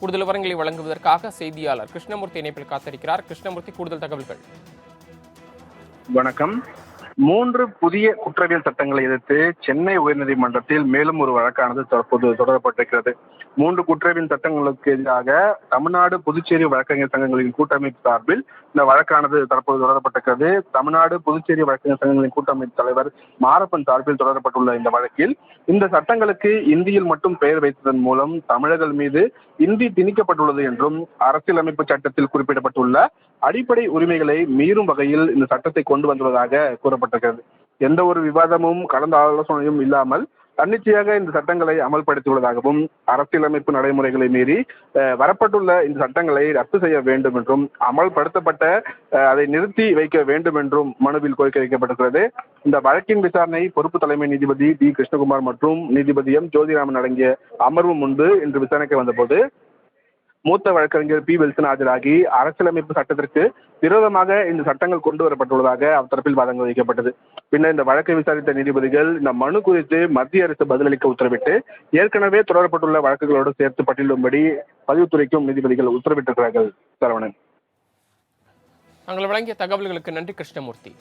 கூடுதல் விவரங்களை வழங்குவதற்காக செய்தியாளர் கிருஷ்ணமூர்த்தி இணைப்பில் காத்திருக்கிறார். கிருஷ்ணமூர்த்தி, கூடுதல் தகவல்கள். வணக்கம். 3 புதிய குற்றவியல் சட்டங்களை எதிர்த்து சென்னை உயர்நீதிமன்றத்தில் மேலும் ஒரு வழக்கானது தற்போது தொடரப்பட்டிருக்கிறது. 3 குற்றவியல் சட்டங்களுக்கு எதிராக தமிழ்நாடு புதுச்சேரி வழக்கறிஞர் சங்கங்களின் கூட்டமைப்பு சார்பில் இந்த வழக்கானது தற்போது தொடரப்பட்டிருக்கிறது. தமிழ்நாடு புதுச்சேரி வழக்கறிஞர் சங்கங்களின் கூட்டமைப்பு தலைவர் மாரப்பன் சார்பில் தொடரப்பட்டுள்ள இந்த வழக்கில் இந்த சட்டங்களுக்கு இந்தியில் மட்டும் பெயர் வைத்ததன் மூலம் தமிழர்கள் மீது இந்தி திணிக்கப்பட்டுள்ளது என்றும் அரசியலமைப்பு சட்டத்தில் குறிப்பிடப்பட்டுள்ள அடிப்படை உரிமைகளை மீறும் வகையில் இந்த சட்டத்தை கொண்டு வந்துள்ளதாக கூறப்பட்டிருக்கிறது. எந்த ஒரு விவாதமும் கலந்த ஆலோசனையும் இல்லாமல் தன்னிச்சையாக இந்த சட்டங்களை அமல்படுத்தியுள்ளதாகவும் அரசியலமைப்பு நடைமுறைகளை மீறி வரப்பட்டுள்ள இந்த சட்டங்களை ரத்து செய்ய வேண்டும் என்றும் அமல்படுத்தப்பட்ட அதை நிறுத்தி வைக்க வேண்டும் என்றும் மனுவில் கோரிக்கை வைக்கப்பட்டிருக்கிறது. இந்த வழக்கின் விசாரணை பொறுப்பு தலைமை நீதிபதி டி கிருஷ்ணகுமார் மற்றும் நீதிபதி எம் ஜோதிராமன் அடங்கிய அமர்வு முன்பு இன்று விசாரணைக்கு வந்தபோது மூத்த வழக்கறிஞர் பி வில்சன் ஆஜராகி அரசியலமைப்பு சட்டத்திற்கு விரோதமாக இந்த சட்டங்கள் கொண்டு வரப்பட்டுள்ளதாக அவர் தரப்பில் வாதங்கள் வைக்கப்பட்டது. பின்னர் இந்த வழக்கை விசாரித்த நீதிபதிகள் இந்த மனு குறித்து மத்திய அரசு பதிலளிக்க உத்தரவிட்டு ஏற்கனவே தொடரப்பட்டுள்ள வழக்குகளோடு சேர்த்து பட்டியலிடும்படி பதிவுத்துறைக்கும் நீதிபதிகள் உத்தரவிட்டிருக்கிறார்கள். சரவணன், நாங்கள் வழங்கிய தகவல்களுக்கு நன்றி கிருஷ்ணமூர்த்தி.